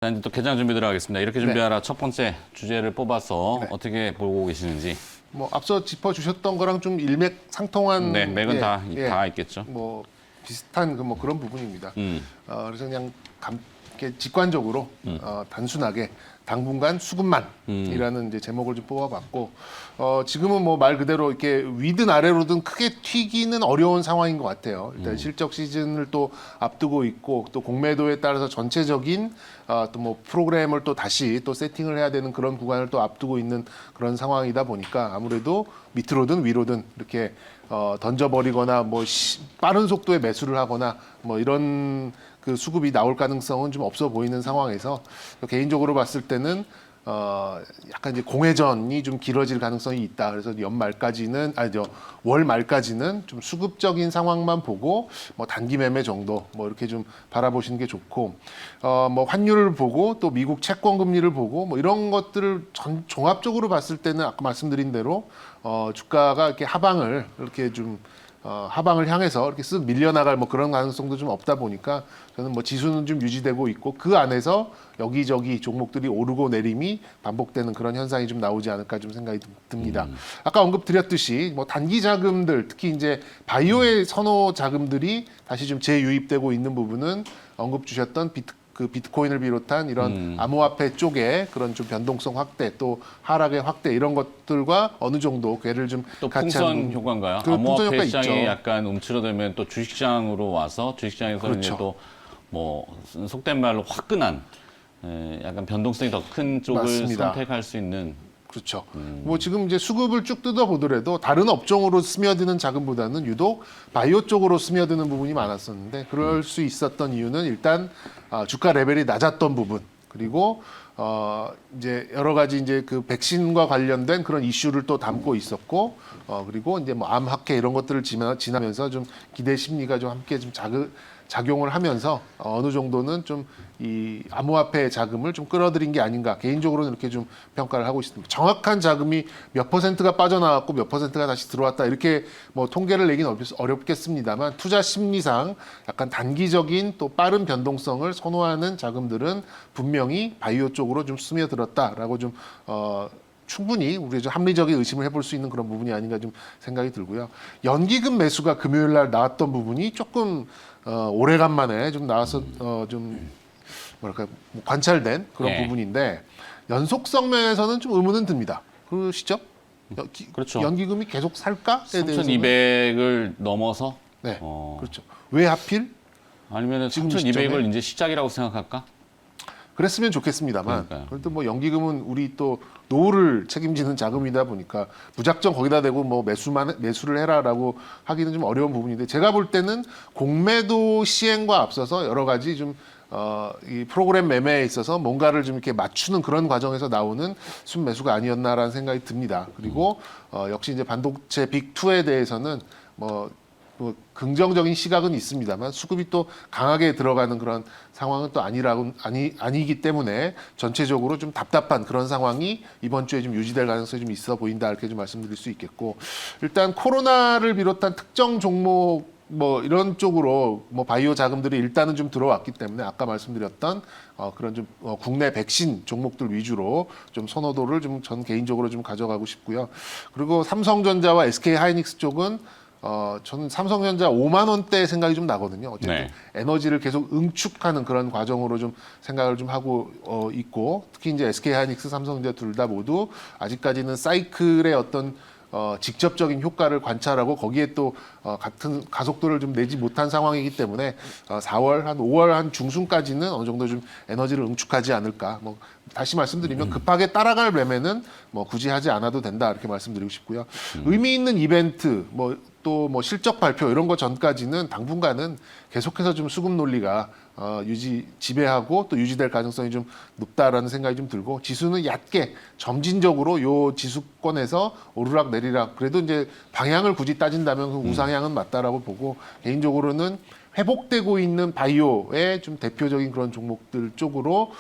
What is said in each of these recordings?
자, 이제 또 개장 준비 들어가겠습니다. 이렇게 준비하라 첫 번째 주제를 뽑아서 어떻게 보고 계시는지. 뭐 앞서 짚어주셨던 거랑 좀 일맥상통한 네, 맥은 다 예, 있겠죠. 뭐 비슷한 뭐 그런 부분입니다. 음. 그래서 그냥 이렇게 직관적으로 단순하게 당분간 수급만이라는 이제 제목을 좀 뽑아봤고 지금은 뭐 말 그대로 이렇게 위든 아래로든 크게 튀기는 어려운 상황인 것 같아요. 일단 실적 시즌을 또 앞두고 있고 또 공매도에 따라서 전체적인 또 뭐 프로그램을 또 다시 또 세팅을 해야 되는 그런 구간을 또 앞두고 있는 그런 상황이다 보니까 아무래도 밑으로든 위로든 이렇게 던져버리거나 뭐 빠른 속도의 매수를 하거나 뭐 이런 그 수급이 나올 가능성은 좀 없어 보이는 상황에서 개인적으로 봤을 때는 약간 이제 공회전이 좀 길어질 가능성이 있다. 그래서 연말까지는 월 말까지는 좀 수급적인 상황만 보고 뭐 단기 매매 정도 뭐 이렇게 좀 바라보시는 게 좋고 뭐 환율을 보고 또 미국 채권 금리를 보고 뭐 이런 것들을 종합적으로 봤을 때는 아까 말씀드린 대로 주가가 이렇게 하방을 이렇게 좀 하방을 향해서 이렇게 쓱 밀려나갈 뭐 그런 가능성도 좀 없다 보니까 저는 뭐 지수는 좀 유지되고 있고 그 안에서 여기저기 종목들이 오르고 내림이 반복되는 그런 현상이 좀 나오지 않을까 좀 생각이 듭니다. 아까 언급드렸듯이 뭐 단기 자금들 특히 이제 바이오의 선호 자금들이 다시 좀 재유입되고 있는 부분은 언급 주셨던 비트코인을 비롯한 이런 암호화폐 쪽에 그런 좀 변동성 확대 또 하락의 확대 이런 것들과 어느 정도 궤를 좀 또 같이 풍선 효과인가요? 그 풍선 암호화폐 효과 시장이 있죠. 약간 움츠러들면 또 주식시장으로 와서 주식시장에서 그렇죠. 이제 또 뭐 속된 말로 화끈한 약간 변동성이 더 큰 쪽을 맞습니다. 선택할 수 있는. 그렇죠. 뭐 지금 이제 수급을 쭉 뜯어보더라도 다른 업종으로 스며드는 자금보다는 유독 바이오 쪽으로 스며드는 부분이 많았었는데 그럴 수 있었던 이유는 일단 주가 레벨이 낮았던 부분 그리고 이제 여러 가지 이제 그 백신과 관련된 그런 이슈를 또 담고 있었고 그리고 이제 뭐 암학회 이런 것들을 지나면서 좀 기대 심리가 좀 함께 좀 작용을 하면서 어느 정도는 좀 이 암호화폐 자금을 좀 끌어들인 게 아닌가 개인적으로는 이렇게 좀 평가를 하고 있습니다. 정확한 자금이 몇 퍼센트가 빠져나왔고 몇 퍼센트가 다시 들어왔다 이렇게 뭐 통계를 내기는 어렵겠습니다만 투자 심리상 약간 단기적인 또 빠른 변동성을 선호하는 자금들은 분명히 바이오 쪽으로 좀 스며들었다라고 좀 충분히 우리 좀 합리적인 의심을 해볼 수 있는 그런 부분이 아닌가 좀 생각이 들고요. 연기금 매수가 금요일 날 나왔던 부분이 조금 오래간만에 좀 나와서 좀 뭐랄까 뭐 관찰된 그런 예. 부분인데 연속성 면에서는 좀 의문은 듭니다. 그러시죠? 그렇죠. 연기금이 계속 살까에 대해서는 3,200을 넘어서 네, 그렇죠. 왜 하필? 아니면 지금 3,200을 이제 시작이라고 생각할까? 그랬으면 좋겠습니다만 그러니까요. 그래도 뭐 연기금은 우리 또 노후를 책임지는 자금이다 보니까 무작정 거기다 대고 뭐 매수를 해라라고 하기는 좀 어려운 부분인데 제가 볼 때는 공매도 시행과 앞서서 여러 가지 좀 이 프로그램 매매에 있어서 뭔가를 좀 이렇게 맞추는 그런 과정에서 나오는 순매수가 아니었나라는 생각이 듭니다. 그리고 역시 이제 반도체 빅2에 대해서는 뭐 긍정적인 시각은 있습니다만 수급이 또 강하게 들어가는 그런 상황은 또 아니기 때문에 전체적으로 좀 답답한 그런 상황이 이번 주에 좀 유지될 가능성이 좀 있어 보인다 이렇게 좀 말씀드릴 수 있겠고 일단 코로나를 비롯한 특정 종목 뭐 이런 쪽으로 뭐 바이오 자금들이 일단은 좀 들어왔기 때문에 아까 말씀드렸던 그런 좀 국내 백신 종목들 위주로 좀 선호도를 좀 전 개인적으로 좀 가져가고 싶고요. 그리고 삼성전자와 SK 하이닉스 쪽은 저는 삼성전자 5만 원대 생각이 좀 나거든요. 어쨌든 네. 에너지를 계속 응축하는 그런 과정으로 좀 생각을 좀 하고 있고 특히 이제 SK 하이닉스, 삼성전자 둘 다 모두 아직까지는 사이클의 어떤 직접적인 효과를 관찰하고 거기에 또 같은 가속도를 좀 내지 못한 상황이기 때문에 4월 한 5월 한 중순까지는 어느 정도 좀 에너지를 응축하지 않을까. 뭐 다시 말씀드리면 급하게 따라갈 매매는 뭐 굳이 하지 않아도 된다 이렇게 말씀드리고 싶고요. 의미 있는 이벤트 뭐 또 뭐 실적 발표 이런 거 전까지는 당분간은 계속해서 좀 수급 논리가 지배하고 또 유지될 가능성이 좀 높다라는 생각이 좀 들고 지수는 얕게 점진적으로 요 지수권에서 오르락 내리락 그래도 이제 방향을 굳이 따진다면 그 우상향은 맞다라고 보고 개인적으로는 회복되고 있는 바이오의 좀 대표적인 그런 종목들 쪽으로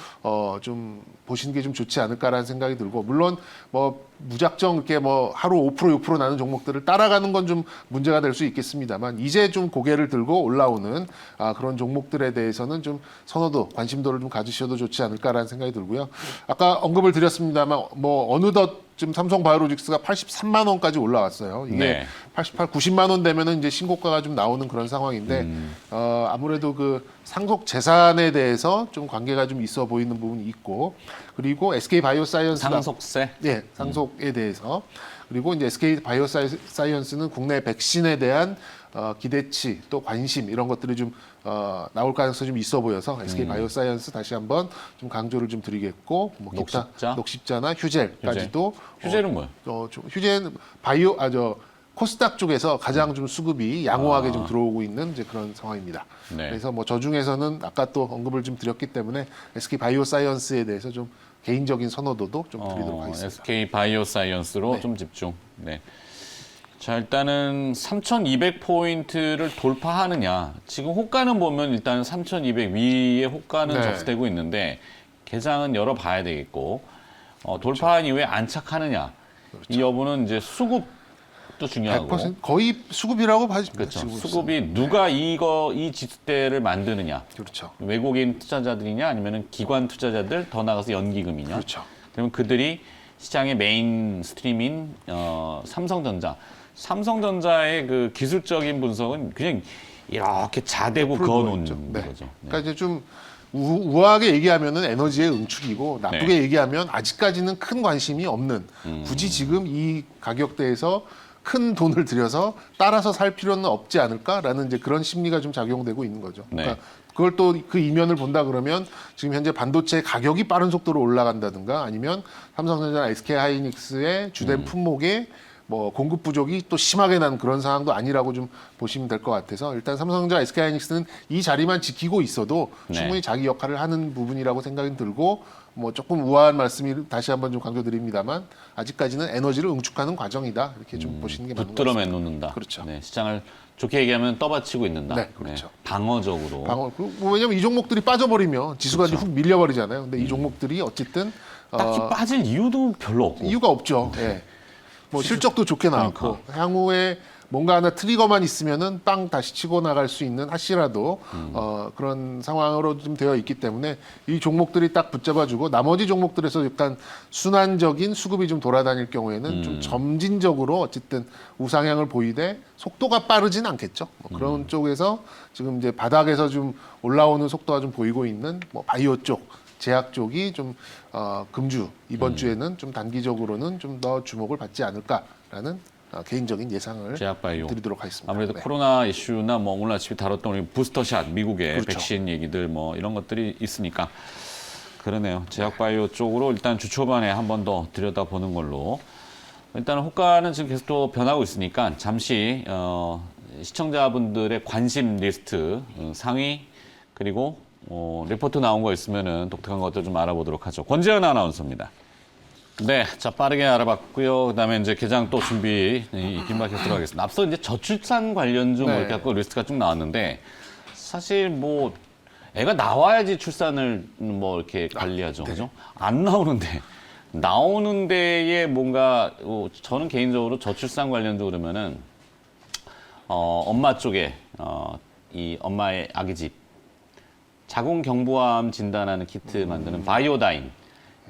좀 보시는 게 좀 좋지 않을까라는 생각이 들고 물론 뭐 무작정 이렇게 뭐 하루 5% 6% 나는 종목들을 따라가는 건 좀 문제가 될 수 있겠습니다만 이제 좀 고개를 들고 올라오는 그런 종목들에 대해서는 좀 선호도, 관심도를 좀 가지셔도 좋지 않을까라는 생각이 들고요. 아까 언급을 드렸습니다만 뭐 어느덧 지금 삼성바이오로직스가 83만 원까지 올라왔어요. 이게 네. 88, 90만 원 되면은 이제 신고가가 좀 나오는 그런 상황인데 아무래도 그 상속 재산에 대해서 좀 관계가 좀 있어 보이는 부분이 있고 그리고 SK 바이오사이언스가 상속세? 예, 상속에 대해서 그리고 이제 SK 바이오사이언스는 국내 백신에 대한 기대치 또 관심 이런 것들이 좀 나올 가능성이 좀 있어 보여서 SK 바이오사이언스 다시 한번 좀 강조를 좀 드리겠고 뭐 기타 녹십자? 녹십자나 휴젤까지도 휴젤은 뭐예요? 휴젤 바이오 코스닥 쪽에서 가장 좀 수급이 양호하게 좀 들어오고 있는 이제 그런 상황입니다. 네. 그래서 뭐 저 중에서는 아까 또 언급을 좀 드렸기 때문에 SK 바이오사이언스에 대해서 좀 개인적인 선호도도 좀 드리도록 하겠습니다. SK 바이오사이언스로 네. 좀 집중. 네. 자, 일단은 3,200포인트를 돌파하느냐. 지금 호가는 보면 일단 3,200 위에 호가는 네. 접수되고 있는데 개장은 열어봐야 되겠고 돌파한 이후에 안착하느냐. 이 여부는 이제 수급도 중요하고. 100% 거의 수급이라고 봐집니다. 그렇죠. 지금으로서는. 수급이 누가 이 지수대를 만드느냐. 그렇죠. 외국인 투자자들이냐 아니면 기관 투자자들 더 나가서 연기금이냐. 그렇죠. 그러면 그들이 시장의 메인 스트림인 삼성전자의 그 기술적인 분석은 그냥 이렇게 자대고 그어놓은 네. 거죠. 네. 그러니까 이제 좀 우아하게 얘기하면은 에너지의 응축이고 나쁘게 네. 얘기하면 아직까지는 큰 관심이 없는 굳이 지금 이 가격대에서 큰 돈을 들여서 따라서 살 필요는 없지 않을까라는 이제 그런 심리가 좀 작용되고 있는 거죠. 그러니까 네. 그걸 또 그 이면을 본다 그러면 지금 현재 반도체 가격이 빠른 속도로 올라간다든가 아니면 삼성전자, SK하이닉스의 주된 품목에 뭐 공급 부족이 또 심하게 난 그런 상황도 아니라고 좀 보시면 될 것 같아서 일단 삼성전자, SK하이닉스는 이 자리만 지키고 있어도 네. 충분히 자기 역할을 하는 부분이라고 생각이 들고 뭐 조금 우아한 말씀이 다시 한번 좀 강조드립니다만 아직까지는 에너지를 응축하는 과정이다 이렇게 좀 보시는 게 맞는 것 붙들어 같습니다. 매놓는다. 그렇죠. 네, 시장을 좋게 얘기하면 떠받치고 있는다. 네, 그렇죠. 방어적으로. 뭐 왜냐면 이 종목들이 빠져버리면 지수가 그렇죠. 이제 훅 밀려버리잖아요. 근데 이 종목들이 어쨌든 딱히 빠질 이유도 별로 없고. 이유가 없죠. 예. 뭐 실적도 좋게 나왔고 향후에 뭔가 하나 트리거만 있으면은 빵 다시 치고 나갈 수 있는 하시라도 그런 상황으로 좀 되어 있기 때문에 이 종목들이 딱 붙잡아주고 나머지 종목들에서 약간 순환적인 수급이 좀 돌아다닐 경우에는 좀 점진적으로 어쨌든 우상향을 보이되 속도가 빠르진 않겠죠. 뭐 그런 쪽에서 지금 이제 바닥에서 좀 올라오는 속도가 좀 보이고 있는 뭐 바이오 쪽. 제약 쪽이 좀 금주 이번 주에는 좀 단기적으로는 좀 더 주목을 받지 않을까라는 개인적인 예상을 제약바이오. 드리도록 하겠습니다. 아무래도 네. 코로나 이슈나 뭐 오늘 아침에 다뤘던 우리 부스터샷 미국의 그렇죠. 백신 얘기들 뭐 이런 것들이 있으니까 그러네요. 제약바이오 쪽으로 일단 주 초반에 한 번 더 들여다보는 걸로 일단 호가는 지금 계속 또 변하고 있으니까 잠시 시청자분들의 관심 리스트 상위 그리고 리포트 나온 거 있으면은 독특한 것들 좀 알아보도록 하죠. 권재현 아나운서입니다. 네, 자 빠르게 알아봤고요. 그다음에 이제 개장 또 준비 김박해 들어가겠습니다. 앞서 이제 저출산 관련주 뭐 네. 이렇게 갖고 리스트가 쭉 나왔는데 사실 뭐 애가 나와야지 출산을 뭐 이렇게 관리하죠, 네. 그죠? 안 나오는데 나오는 데에 뭔가 저는 개인적으로 저출산 관련주 그러면은 엄마 쪽에 이 엄마의 아기 집 자궁경부암 진단하는 키트 만드는 바이오다인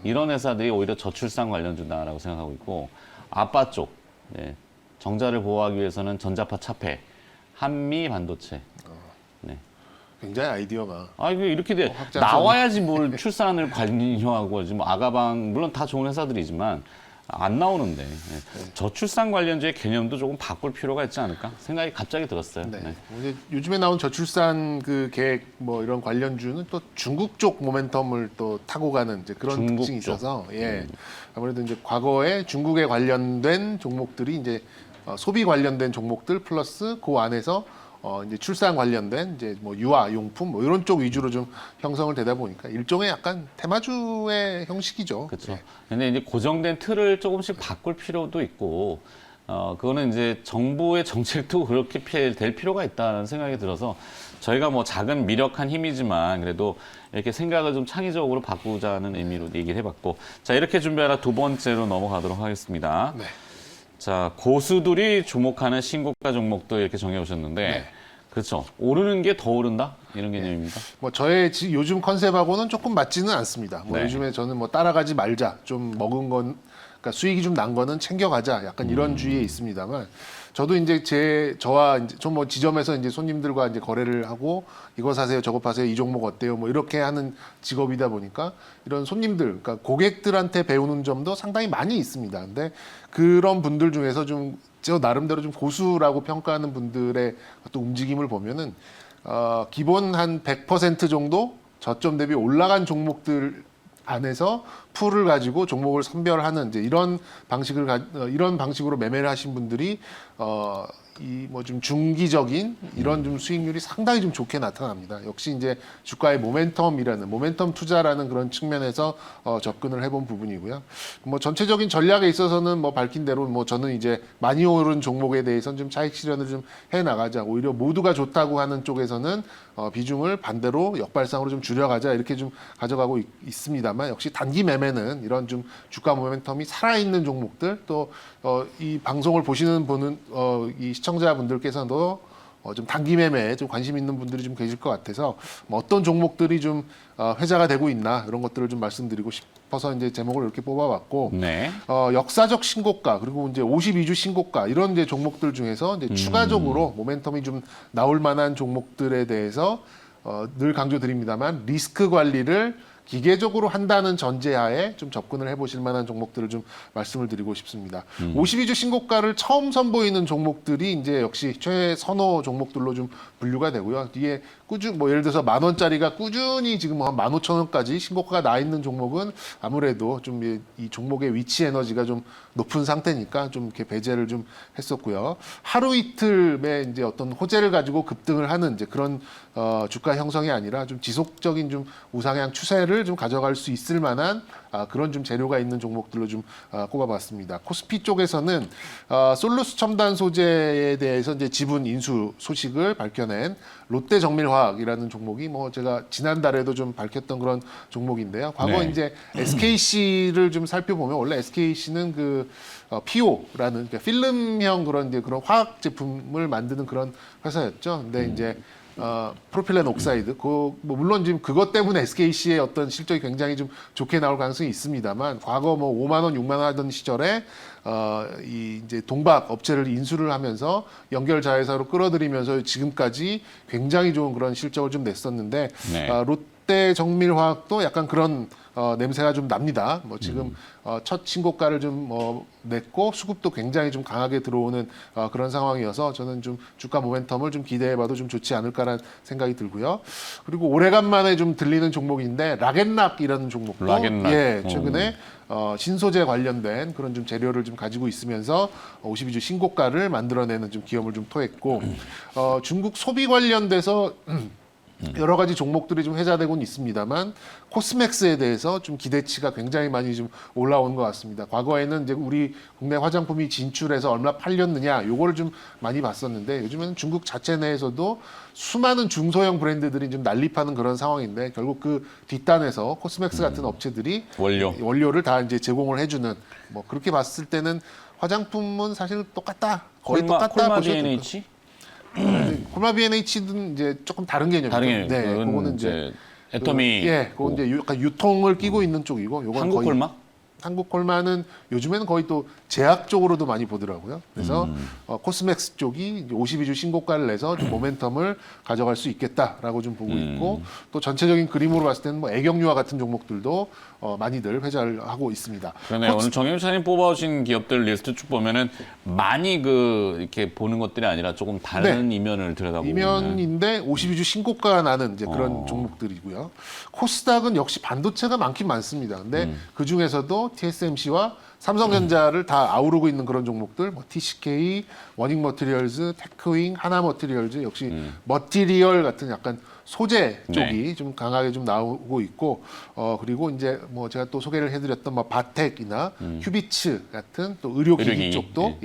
이런 회사들이 오히려 저출산 관련주다라고 생각하고 있고 아빠 쪽 정자를 보호하기 위해서는 전자파 차폐, 한미 반도체. 네. 굉장히 아이디어가 이거 이렇게 돼 확장성이- 나와야지 뭘 출산을 관여하고 지금 아가방 물론 다 좋은 회사들이지만 안 나오는데 저출산 관련주의 개념도 조금 바꿀 필요가 있지 않을까 생각이 갑자기 들었어요. 네. 네. 이제 요즘에 나온 저출산 그 계획 뭐 이런 관련주는 또 중국 쪽 모멘텀을 또 타고 가는 이제 그런 중국 특징이 쪽. 있어서 아무래도 이제 과거에 중국에 관련된 종목들이 이제 소비 관련된 종목들 플러스 그 안에서 이제 출산 관련된 이제 뭐 유아 용품 뭐 이런 쪽 위주로 좀 형성을 되다 보니까 일종의 약간 테마주의 형식이죠. 그렇죠. 네. 근데 이제 고정된 틀을 조금씩 바꿀 필요도 있고 그거는 이제 정부의 정책도 그렇게 될 필요가 있다는 생각이 들어서 저희가 뭐 작은 미력한 힘이지만 그래도 이렇게 생각을 좀 창의적으로 바꾸자는 의미로 얘기를 해봤고, 자, 이렇게 준비하라 두 번째로 넘어가도록 하겠습니다. 네. 자, 고수들이 주목하는 신고가 종목도 이렇게 정해 오셨는데, 네. 그렇죠. 오르는 게 더 오른다? 이런 개념입니다. 뭐 저의 요즘 컨셉하고는 조금 맞지는 않습니다. 뭐 네. 요즘에 저는 뭐 따라가지 말자, 좀 먹은 건, 그러니까 수익이 좀 난 거는 챙겨가자, 약간 이런 주의에 있습니다만, 저도 이제 저와 이제 좀 뭐 지점에서 이제 손님들과 이제 거래를 하고 이거 사세요, 저거 파세요, 이 종목 어때요, 뭐 이렇게 하는 직업이다 보니까 이런 손님들, 그러니까 고객들한테 배우는 점도 상당히 많이 있습니다. 근데 그런 분들 중에서 좀 저 나름대로 좀 고수라고 평가하는 분들의 어떤 움직임을 보면은 기본 한 100% 정도 저점 대비 올라간 종목들 안에서 풀을 가지고 종목을 선별하는 이제 이런 이런 방식으로 매매를 하신 분들이 이 뭐 좀 중기적인 이런 좀 수익률이 상당히 좀 좋게 나타납니다. 역시 이제 주가의 모멘텀 투자라는 그런 측면에서 접근을 해본 부분이고요. 뭐 전체적인 전략에 있어서는 뭐 밝힌 대로 뭐 저는 이제 많이 오른 종목에 대해서는 좀 차익 실현을 좀 해 나가자. 오히려 모두가 좋다고 하는 쪽에서는 비중을 반대로 역발상으로 좀 줄여가자 이렇게 좀 가져가고 있습니다만, 역시 단기 매매는 이런 좀 주가 모멘텀이 살아있는 종목들, 또 이 방송을 보시는 분은 이 시청자분들께서도 좀 단기 매매에 좀 관심 있는 분들이 좀 계실 것 같아서 뭐 어떤 종목들이 좀 회자가 되고 있나 이런 것들을 좀 말씀드리고 싶어서 이제 제목을 이렇게 뽑아봤고, 네. 역사적 신고가 그리고 이제 52주 신고가 이런 이제 종목들 중에서 이제 추가적으로 모멘텀이 좀 나올 만한 종목들에 대해서 늘 강조드립니다만 리스크 관리를 기계적으로 한다는 전제하에 좀 접근을 해보실 만한 종목들을 좀 말씀을 드리고 싶습니다. 52주 신고가를 처음 선보이는 종목들이 이제 역시 최선호 종목들로 좀 분류가 되고요. 뒤에 뭐 예를 들어서 10,000원짜리가 꾸준히 지금 한 15,000원까지 신고가가 나 있는 종목은 아무래도 좀 이 종목의 위치 에너지가 좀 높은 상태니까 좀 이렇게 배제를 좀 했었고요. 하루 이틀의 이제 어떤 호재를 가지고 급등을 하는 이제 그런 주가 형성이 아니라 좀 지속적인 좀 우상향 추세를 좀 가져갈 수 있을 만한 그런 좀 재료가 있는 종목들로 좀 꼽아봤습니다. 코스피 쪽에서는 솔루스 첨단 소재에 대해서 이제 지분 인수 소식을 밝혀낸 롯데정밀화학이라는 종목이 뭐 제가 지난달에도 좀 밝혔던 그런 종목인데요. 과거 네. 이제 SKC를 좀 살펴보면 원래 SKC는 그 PO라는 그러니까 필름형 그런 화학 제품을 만드는 그런 회사였죠. 근데 이제 프로필렌 옥사이드, 뭐 물론 지금 그것 때문에 SKC의 어떤 실적이 굉장히 좀 좋게 나올 가능성이 있습니다만, 과거 뭐 5만 원, 6만 원 하던 시절에 이 이제 동박 업체를 인수를 하면서 연결 자회사로 끌어들이면서 지금까지 굉장히 좋은 그런 실적을 좀 냈었는데, 네. 롯데 정밀화학도 약간 그런 냄새가 좀 납니다. 뭐 지금 첫 신고가를 좀 냈고 수급도 굉장히 좀 강하게 들어오는 그런 상황이어서 저는 좀 주가 모멘텀을 좀 기대해봐도 좀 좋지 않을까라는 생각이 들고요. 그리고 오래간만에 좀 들리는 종목인데 락앤락이라는 종목도 락앤락. 예, 최근에 신소재 관련된 그런 좀 재료를 좀 가지고 있으면서 52주 신고가를 만들어내는 좀 기염을 좀 토했고, 중국 소비 관련돼서 여러 가지 종목들이 좀 회자되고는 있습니다만 코스맥스에 대해서 좀 기대치가 굉장히 많이 좀 올라온 것 같습니다. 과거에는 이제 우리 국내 화장품이 진출해서 얼마 팔렸느냐 요거를 좀 많이 봤었는데, 요즘에는 중국 자체 내에서도 수많은 중소형 브랜드들이 좀 난립하는 그런 상황인데, 결국 그 뒷단에서 코스맥스 같은 업체들이 원료를 다 이제 제공을 해주는, 뭐 그렇게 봤을 때는 화장품은 사실 똑같다, 거의 똑같다 콜마 보셔도 될것 B&H? 콜마 B&H는 이제 조금 다른 개념이죠. 다른 개념. 네, 그건 그거는 이제 애터미. 그건 이제 약간 유통을 끼고 있는 쪽이고, 요건 한국 거의 콜마? 한국 콜마는 요즘에는 거의 또 제약 쪽으로도 많이 보더라고요. 그래서 코스맥스 쪽이 52주 신고가를 내서 좀 모멘텀을 가져갈 수 있겠다라고 좀 보고 있고, 또 전체적인 그림으로 봤을 때는 뭐 애경유화 같은 종목들도 많이들 회자를 하고 있습니다. 그러네. 오늘 정영찬님 뽑아오신 기업들 리스트 쭉 보면은 많이 이렇게 보는 것들이 아니라 조금 다른 이면을 들여다보고 이면인데 52주 신고가가 나는 이제 그런 종목들이고요. 코스닥은 역시 반도체가 많긴 많습니다. 근데 그 중에서도 TSMC와 삼성전자를 다 아우르고 있는 그런 종목들, 뭐 TCK, 워닝 머티리얼즈, 테크윙, 하나 머티리얼즈, 역시 머티리얼 같은 약간 소재 네. 쪽이 좀 강하게 좀 나오고 있고 그리고 이제 뭐 제가 또 소개를 해드렸던 뭐 바텍이나 휴비츠 같은 또 의료기기 의료기기, 쪽도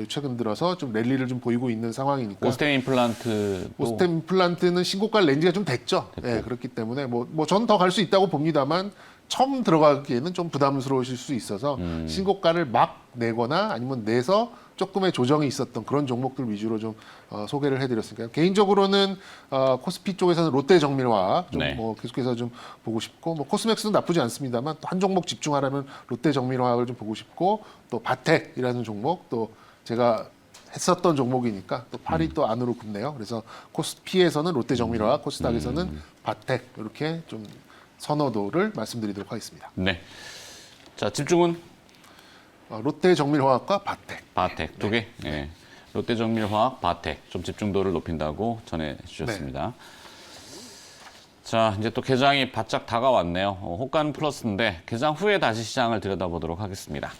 최근 들어서 좀 랠리를 좀 보이고 있는 상황이니까. 오스템 임플란트 오스템 임플란트는 신고가 렌즈가 좀 됐죠. 예, 그렇기 때문에 뭐 전 더 갈 수 있다고 봅니다만 처음 들어가기에는 좀 부담스러우실 수 있어서 신고가를 막 내거나 아니면 내서 조금의 조정이 있었던 그런 종목들 위주로 좀 소개를 해드렸으니까 개인적으로는 코스피 쪽에서는 롯데정밀화학 좀 네. 뭐 계속해서 좀 보고 싶고 뭐 코스맥스도 나쁘지 않습니다만 또 한 종목 집중하려면 롯데정밀화학을 좀 보고 싶고 또 바텍이라는 종목 또 제가 했었던 종목이니까 또 팔이 또 안으로 굽네요. 그래서 코스피에서는 롯데정밀화학, 코스닥에서는 바텍 이렇게 좀 선호도를 말씀드리도록 하겠습니다. 네. 자, 집중은 롯데정밀화학과 바텍. 바텍 두 개. 예. 롯데정밀화학, 바텍 좀 집중도를 높인다고 전해 주셨습니다. 자, 이제 또 개장이 바짝 다가왔네요. 호가는 플러스인데 개장 후에 다시 시장을 들여다보도록 하겠습니다.